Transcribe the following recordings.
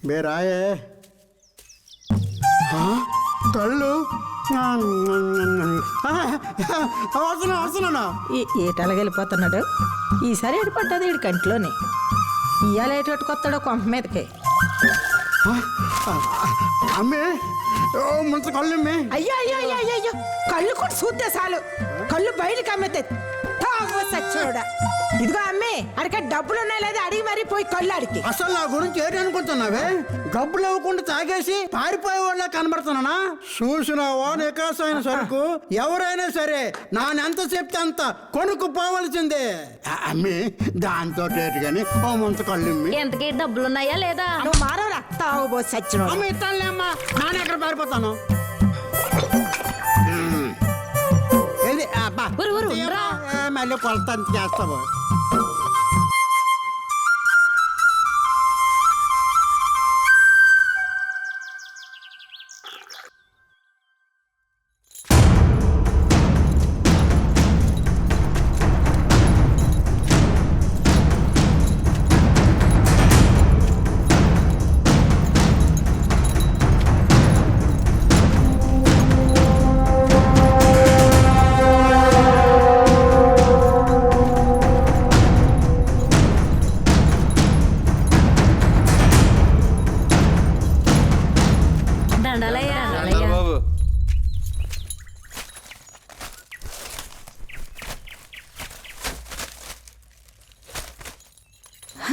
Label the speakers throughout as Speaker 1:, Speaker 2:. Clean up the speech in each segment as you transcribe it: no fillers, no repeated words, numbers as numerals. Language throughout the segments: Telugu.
Speaker 1: బేరాయే కళ్ళు వస్తున్నా
Speaker 2: ఏటలగెళ్ళిపోతున్నాడు. ఈసారి ఏడిపడ్డది వీడి కంట్లోని. ఇవాళ ఏటట్టుకొస్తాడో కొంప మీదకి.
Speaker 1: అమ్మే ముందు కళ్ళు అమ్మే.
Speaker 2: అయ్యో అయ్యో అయ్యో అయ్యో అయ్యో, కళ్ళు కూడా చూస్తే చాలు కళ్ళు బయటకు అమ్మితే సచ్చుడా. ఇదిగో అమ్మే, అడిక డబ్బులు ఉన్నాయి లేదా అడిగి మరీ పోయి కళ్ళు అడిగి.
Speaker 1: అసలు నా గురించి ఏంటి అనుకుంటున్నావే? డబ్బులు ఇవ్వకుండా తాగేసి పారిపోయే వాళ్ళ కనబడుతున్నానా? చూసినావా నికాసైన సరుకు ఎవరైనా సరే నానెంత చెప్తే అంత కొనుక్కుపోవలసిందే. అమ్మి దాంతో రేటు గాని ఓ ముంత కళ్ళు
Speaker 3: ఎంతకి డబ్బులున్నాయా లేదా?
Speaker 2: నువ్వు మారవరా తాగుబో సచ్చిన.
Speaker 1: అమ్మ ఇస్తానులే అమ్మా, నాన్న ఎక్కడ పారిపోతాను. మళ్ళీ కొలత అంత చేస్తావు.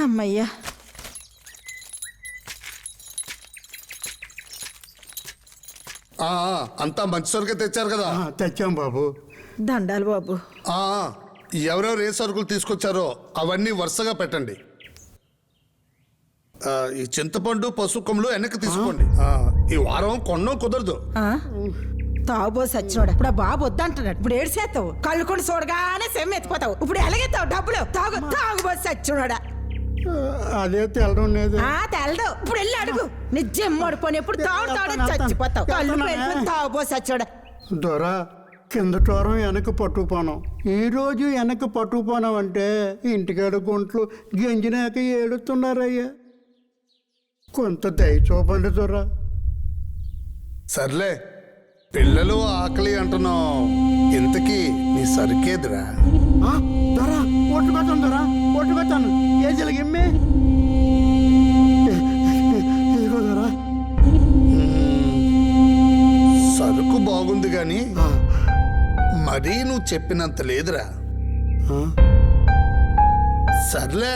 Speaker 2: అమ్మయ్యా,
Speaker 4: అంతా మంచి సరుకే తెచ్చారు కదా?
Speaker 1: తెచ్చాం బాబు.
Speaker 2: దండాలు బాబు.
Speaker 4: ఎవరెవరు ఏ సరుకులు తీసుకొచ్చారో అవన్నీ వరుసగా పెట్టండి. ఈ చింతపండు పసుపు కొమ్ములు వెనక్కి తీసుకోండి. ఈ వారం కొనడం కుదరదు.
Speaker 2: తాగుబో సచ్చినోడా. ఇప్పుడు ఆ బాబు వద్దంటున్నాడు. ఇప్పుడు ఏడు చేస్తావు, కళ్ళు కూడా చూడగానే సెమ్మె ఎత్తిపోతావు. ఇప్పుడు ఎలాగెత్తావు డబ్బులు? తాగుబో సచ్చినోడా.
Speaker 1: అదే తెలడం లేదు.
Speaker 2: తెలదు. ఇప్పుడు వెళ్ళి అడుగు. నిజం మడిపోని ఎప్పుడు తాగుతాడని చచ్చిపోతావు. కళ్ళు తాగుబో సచ్చినోడా.
Speaker 1: దొరా కింద టోరం వెనక పట్టుకుపోనాం, ఈరోజు వెనక పట్టుకుపోనాం అంటే ఇంటికాడ గుంట్లు గెంజినాక ఏడుతున్నారయ్యా. కొంత దయ చూపండి దొరా.
Speaker 4: సర్లే, పిల్లలు ఆకలి అంటున్నావు. ఇంతకీ నీ సరికేదిరా?
Speaker 1: దొరా ఒట్టుకొస్తాను, దొరా ఒట్టుకొస్తాను. ఏజీలకి ఇమ్మే ఇదిగో దొరా.
Speaker 4: సరుకు బాగుంది గాని మరీ నువ్వు చెప్పినంత లేదురా. సర్లే,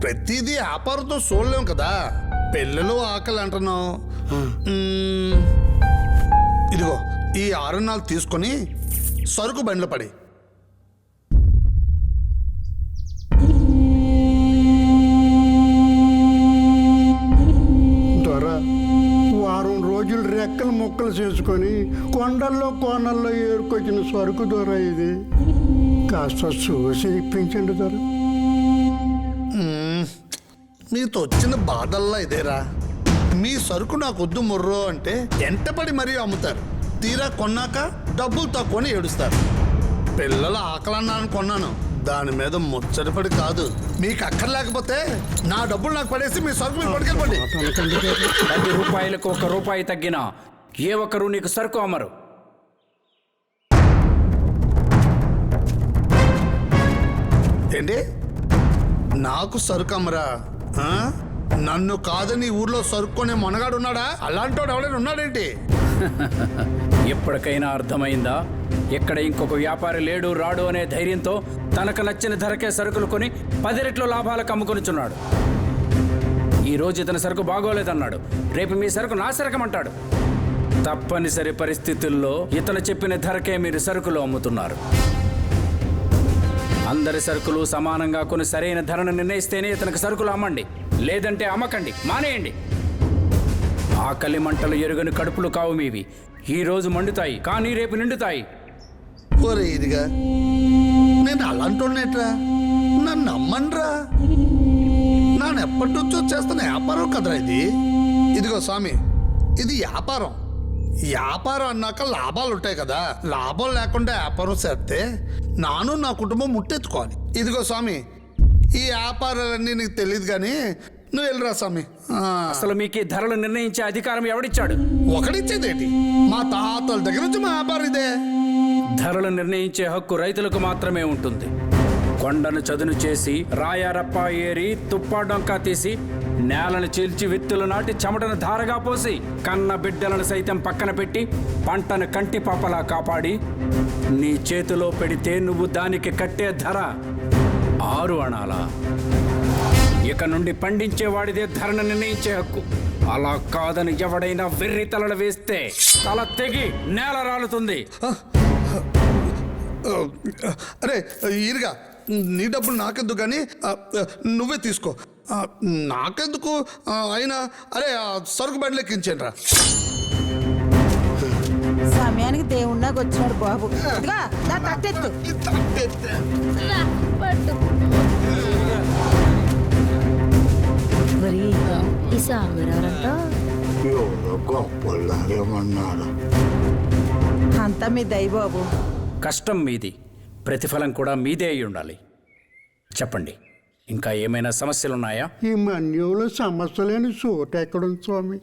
Speaker 4: ప్రతిదీ వ్యాపారంతో చూడలేం కదా. పిల్లలు ఆకలి అంటున్నావు. ఇదిగో ఈ 6 నాలుగు తీసుకొని సరుకు బండ్లు పడి.
Speaker 1: దొరా వారం రోజులు రెక్కలు ముక్కలు చేసుకొని కొండల్లో కోనల్లో ఏరుకొచ్చిన సరుకు దొర ఇది. కాస్త చూసి ఇప్పించండి దొర.
Speaker 4: మీతో వచ్చిన బాధల్లా ఇదేరా. మీ సరుకు నాకు వద్దు ముర్రో అంటే ఎంటపడి మరీ అమ్ముతారు. తీరా కొన్నాక డబ్బులు తక్కువని ఏడుస్తారు. పిల్లల ఆకలన్నాను కొన్నాను, దాని మీద ముచ్చటపడి కాదు. మీకు అక్కర్లేకపోతే నా డబ్బులు నాకు పడేసి మీ సరుకు మీరు పట్టుకెళ్ళిపోండి.
Speaker 5: 10 రూపాయలకు 1 రూపాయి తగ్గినా ఏ ఒక్కరు నీకు సరుకు అమ్మరు.
Speaker 4: ఏంటి నాకు సరుకు అమ్మరా? నన్ను కాదని ఊర్లో సరుక్కునే మొనగాడు ఉన్నాడా? అలాంటోడు ఎవడైనా ఉన్నాడేంటి?
Speaker 5: ఎప్పటికైనా అర్థమైందా? ఎక్కడ ఇంకొక వ్యాపారి లేడు రాడు అనే ధైర్యంతో తనకు నచ్చిన ధరకే సరుకులు కొని 10 రెట్లు లాభాలకు అమ్ముకొనిచున్నాడు. ఈ రోజు ఇతని సరుకు బాగోలేదన్నాడు, రేపు మీ సరుకు నా సరకమంటాడు. తప్పనిసరి పరిస్థితుల్లో ఇతను చెప్పిన ధరకే మీరు సరుకులు అమ్ముతున్నారు. అందరి సరుకులు సమానంగా కొని సరైన ధరను నిర్ణయిస్తేనే ఇతనికి సరుకులు అమ్మండి, లేదంటే అమ్మకండి, మానేయండి. ఆకలి మంటలు ఎరుగని కడుపులు కావు మీవి. ఈ రోజు మండుతాయి కానీ రేపు నిండుతాయి.
Speaker 4: ఒరే ఇదిగా, నేను అలాంటోనేట్రా? నన్ను నమ్మన్రా. నాన్న ఎప్పటి నుంచో చేస్తున్న వ్యాపారం కదరా ఇది. ఇదిగో స్వామి, ఇది వ్యాపారం. వ్యాపారం అన్నాక లాభాలు ఉంటాయి కదా. లాభం లేకుండా వ్యాపారం చేస్తే నాను నా కుటుంబం ముట్టెత్తుకోవాలి. ఇదిగో స్వామి, ఈ వ్యాపారాలన్నీ నీకు తెలియదు కానీ నువ్వు వెళ్ళిరా స్వామి.
Speaker 5: అసలు మీకు ఈ ధరలు నిర్ణయించే అధికారం ఎవడిచ్చాడు?
Speaker 4: ఒకడిచ్చేదేంటి? మా తాతల దగ్గర నుంచి మా వ్యాపారం ఇదే.
Speaker 5: ధరలు నిర్ణయించే హక్కు రైతులకు మాత్రమే ఉంటుంది. కొండను చదును చేసి రాయారప్ప ఏరి తుప్పా డొంకా తీసి నేలను చీల్చి విత్తులు నాటి చెమటను ధారగా పోసి కన్న బిడ్డలను సైతం పక్కన పెట్టి పంటను కంటి పాపలా కాపాడి నీ చేతిలో పెడితే నువ్వు దానికి కట్టే ధర 6 అణాలా? ఇక నుండి పండించేవాడిదే ధరను నిర్ణయించే హక్కు. అలా కాదని ఎవడైనా వెర్రి తలలు వేస్తే తల తెగి నేల రాలుతుంది.
Speaker 4: అరే ఈరుగా, నీ డబ్బులు నాకెందుకు కానీ నువ్వే తీసుకో. నాకెందుకు అయినా అరే సరుకు బండి లెక్కించండి రా.
Speaker 2: సమయానికి దేవుణ్ణాకి వచ్చినాడు బాబు. ఇదిగా నా తట్టెత్తు.
Speaker 3: రా, పట్టు. మరి ఈ సాంబరారంట
Speaker 2: అంతా మీ దయ బాబు.
Speaker 5: కష్టం మీది, ప్రతిఫలం కూడా మీదే అయి ఉండాలి. చెప్పండి, ఇంకా ఏమైనా సమస్యలున్నాయా?
Speaker 1: ఈ మన్యంలో సమస్య లేని చోటు ఎక్కడుంది స్వామి?